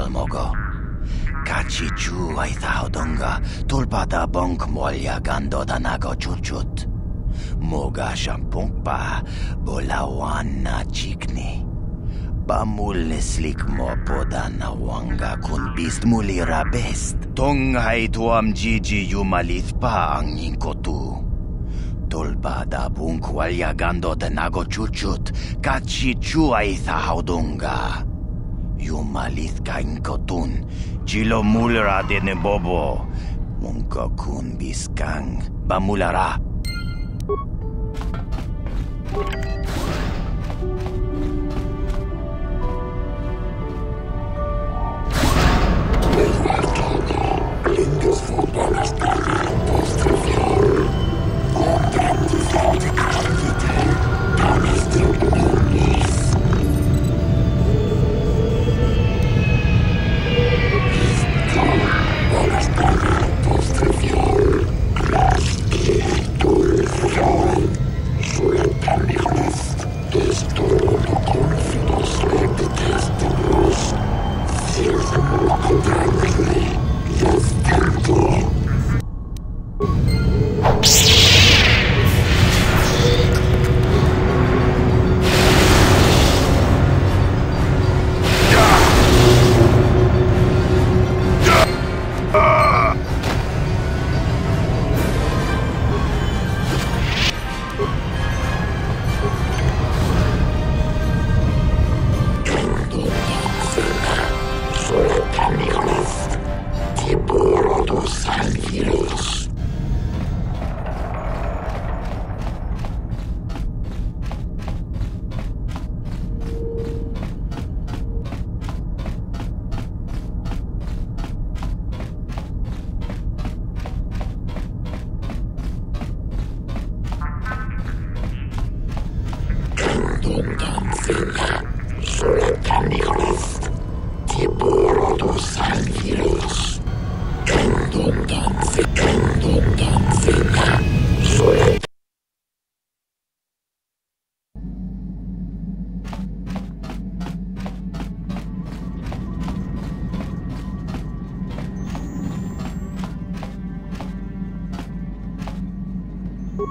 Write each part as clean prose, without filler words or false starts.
Mogo. Kachichu ay thaudunga, tulpada bonk molya gando danago chuchut. Moga shampungpa, bolawana chikni. Bamulneslik mo podana wanga kun bist mulira best. Tonghay tuam jiji yumalith pa ang yinkotu. Tulpada bunk walya gando danago chuchut, kachichu ay thaudunga. Yumalith kain kotun, chilo mulra de nebobo, munka kun biskang, bamulara.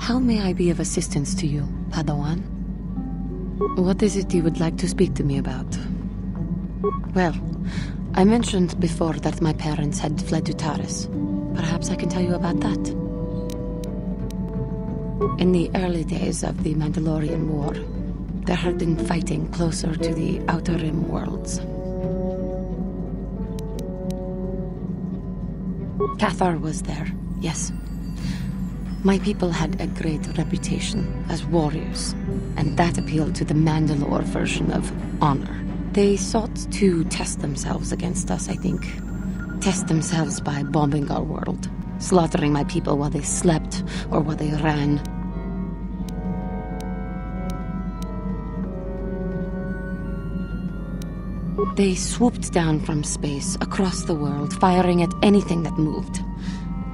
How may I be of assistance to you, Padawan? What is it you would like to speak to me about? Well, I mentioned before that my parents had fled to Taris. Perhaps I can tell you about that. In the early days of the Mandalorian War, there had been fighting closer to the Outer Rim worlds. Cathar was there, yes. My people had a great reputation as warriors, and that appealed to the Mandalore version of honor. They sought to test themselves against us, I think. Test themselves by bombing our world, slaughtering my people while they slept or while they ran. They swooped down from space, across the world, firing at anything that moved.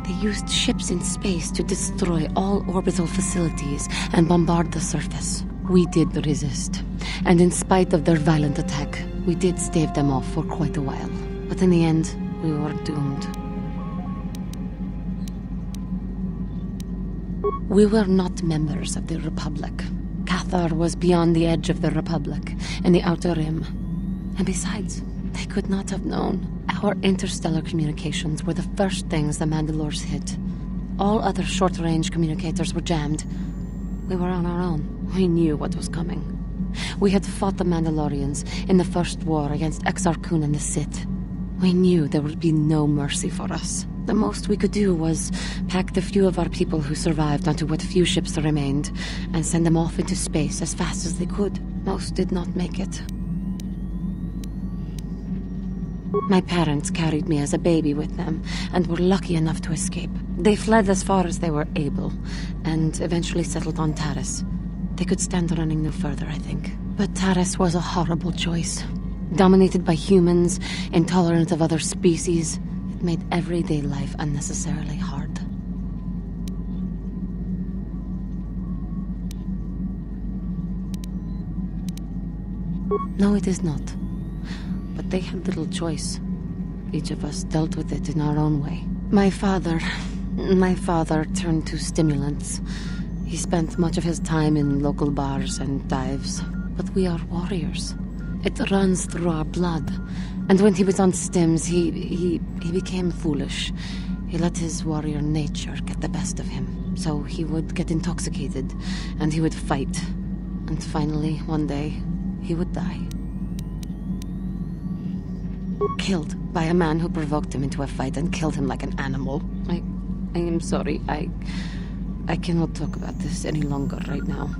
They used ships in space to destroy all orbital facilities and bombard the surface. We did resist, and in spite of their violent attack, we did stave them off for quite a while. But in the end, we were doomed. We were not members of the Republic. Cathar was beyond the edge of the Republic, in the Outer Rim. And besides, they could not have known. Our interstellar communications were the first things the Mandalores hit. All other short-range communicators were jammed. We were on our own. We knew what was coming. We had fought the Mandalorians in the first war against Exar Kun and the Sith. We knew there would be no mercy for us. The most we could do was pack the few of our people who survived onto what few ships there remained and send them off into space as fast as they could. Most did not make it. My parents carried me as a baby with them, and were lucky enough to escape. They fled as far as they were able, and eventually settled on Taris. They could stand running no further, I think. But Taris was a horrible choice. Dominated by humans, intolerant of other species, it made everyday life unnecessarily hard. No, it is not. but they had little choice. Each of us dealt with it in our own way. My father turned to stimulants. He spent much of his time in local bars and dives. But we are warriors. It runs through our blood. And when he was on stims, he became foolish. He let his warrior nature get the best of him. So he would get intoxicated, and he would fight. And finally, one day, he would die. Killed by a man who provoked him into a fight and killed him like an animal. I am sorry. I cannot talk about this any longer right now.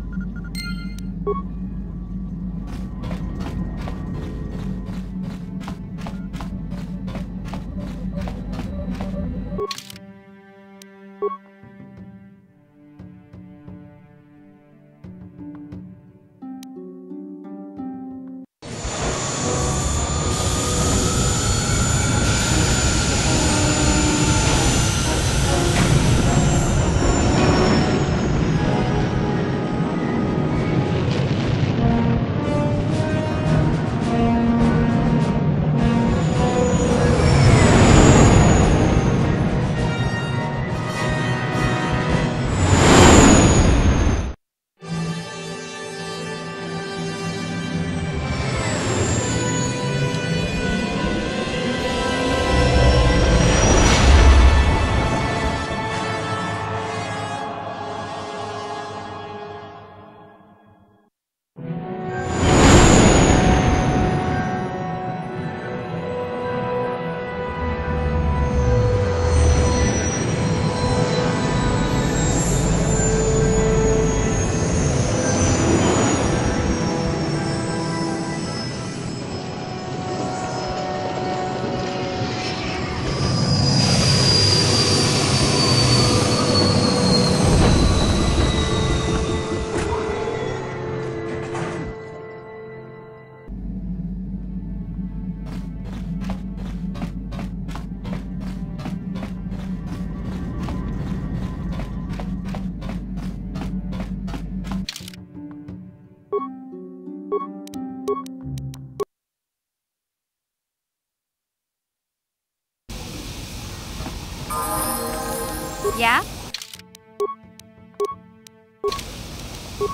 Yeah?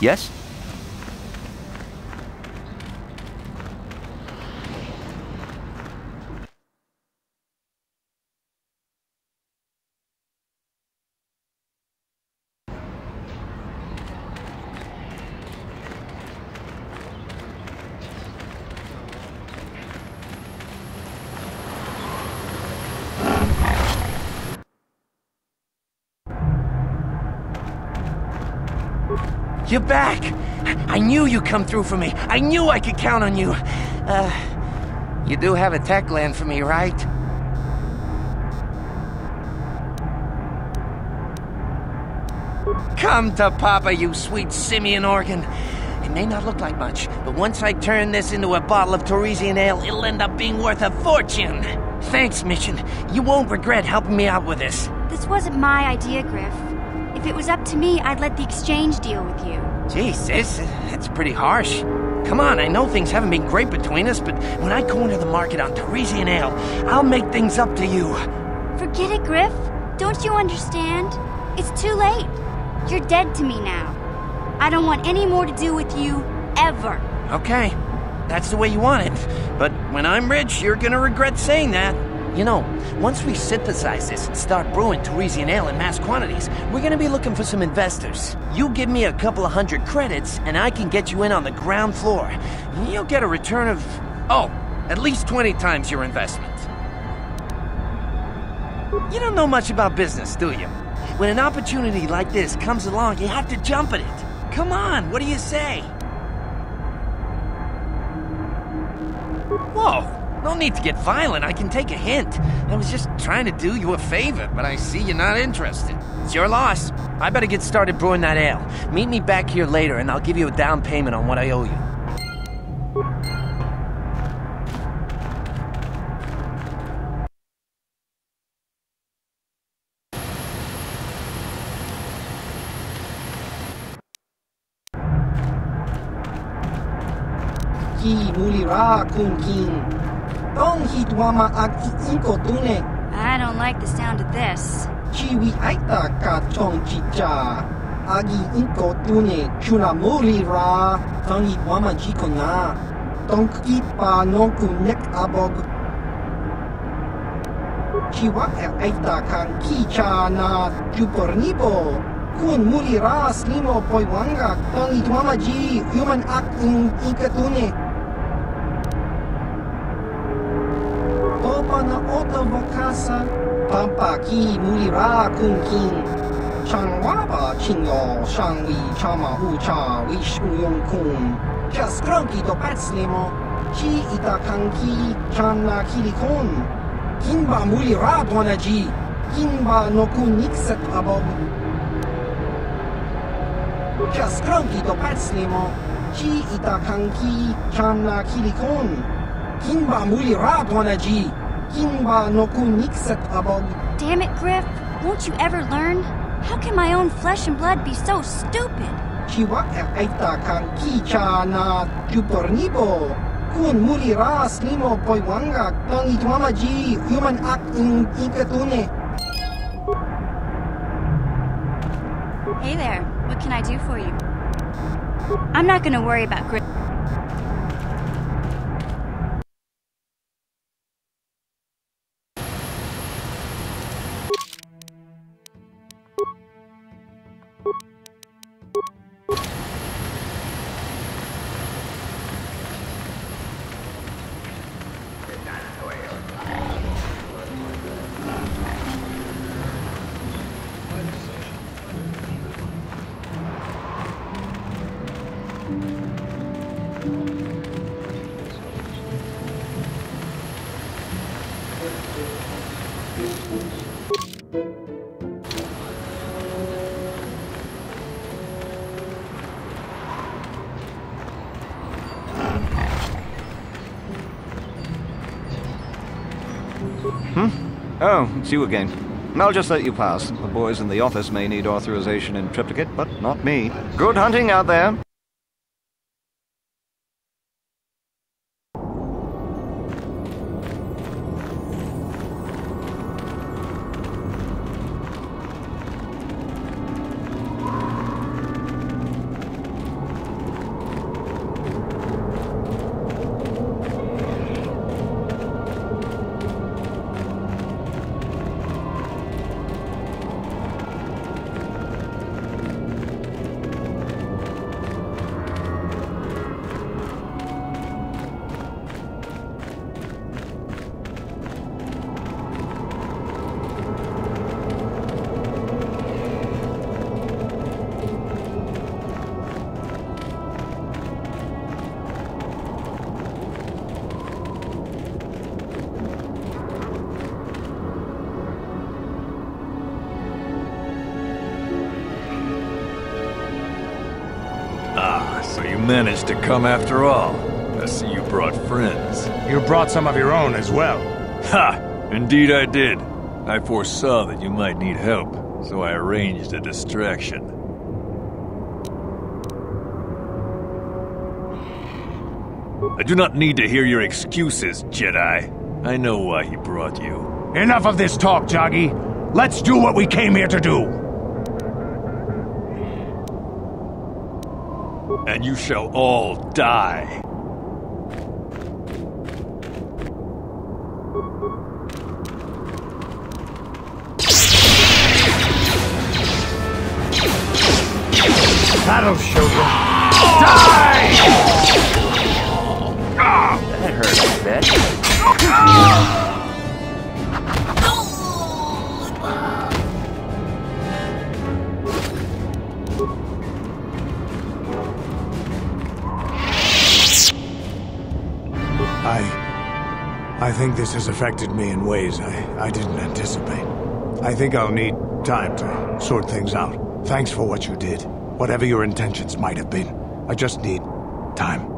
Yes? You're back! I knew you'd come through for me. I knew I could count on you. You do have a tech land for me, right? Come to Papa, you sweet simian organ. It may not look like much, but once I turn this into a bottle of Torresian ale, it'll end up being worth a fortune. Thanks, Mission. You won't regret helping me out with this. This wasn't my idea, Griff. If it was up to me, I'd let the exchange deal with you. Jeez, that's pretty harsh. Come on, I know things haven't been great between us, but when I corner the market on Torresian ale, I'll make things up to you. Forget it, Griff. Don't you understand? It's too late. You're dead to me now. I don't want any more to do with you, ever. Okay, that's the way you want it. But when I'm rich, you're gonna regret saying that. You know, once we synthesize this and start brewing Torresian ale in mass quantities, we're gonna be looking for some investors. You give me a couple of 100 credits, and I can get you in on the ground floor. You'll get a return of, at least 20 times your investment. You don't know much about business, do you? When an opportunity like this comes along, you have to jump at it. Come on, what do you say? Whoa! No need to get violent, I can take a hint. I was just trying to do you a favor, but I see you're not interested. It's your loss. I better get started brewing that ale. Meet me back here later and I'll give you a down payment on what I owe you. Ki mulira kun king. Tong hitwama ag iinko tune. I don't like the sound of this. Chiwi aita ka tong chicha. Agi inko tune chuna muri ra. Tong hitwama jiko na. Tong kipa nonku nek abog. Chiwa aita kan kicha na jupornibo. Kun muri ra slimo poiwanga. Tong hitwama ji human ak inkatune. Na oto vokasa pampa ki mulira kun kin changwaba chinyo shangwi chama ucha wish uyong kun just cronky to patslimo chi ita kanki channa kilikon kinba mulira bonaji kinba no kun nixet abog just cronky to patslimo chi ita kanki channa kilikon kinba mulira bonaji Damn it, Griff. Won't you ever learn? How can my own flesh and blood be so stupid? Chiwa aita kan kicha na jupornibo. Kun mulira slimo poiwanga tong itwamaji human ak inkatune. Hey there. What can I do for you? I'm not gonna worry about Griff. Oh, it's you again. I'll just let you pass. The boys in the office may need authorization in triplicate, but not me. Good hunting out there. So you managed to come after all. I see you brought friends. You brought some of your own as well. Ha! Indeed I did. I foresaw that you might need help, so I arranged a distraction. I do not need to hear your excuses, Jedi. I know why he brought you. Enough of this talk, Joggy. Let's do what we came here to do. And you shall all die. That'll show them. Die! That hurt a bit. I think this has affected me in ways I didn't anticipate. I think I'll need time to sort things out. Thanks for what you did. Whatever your intentions might have been. I just need time.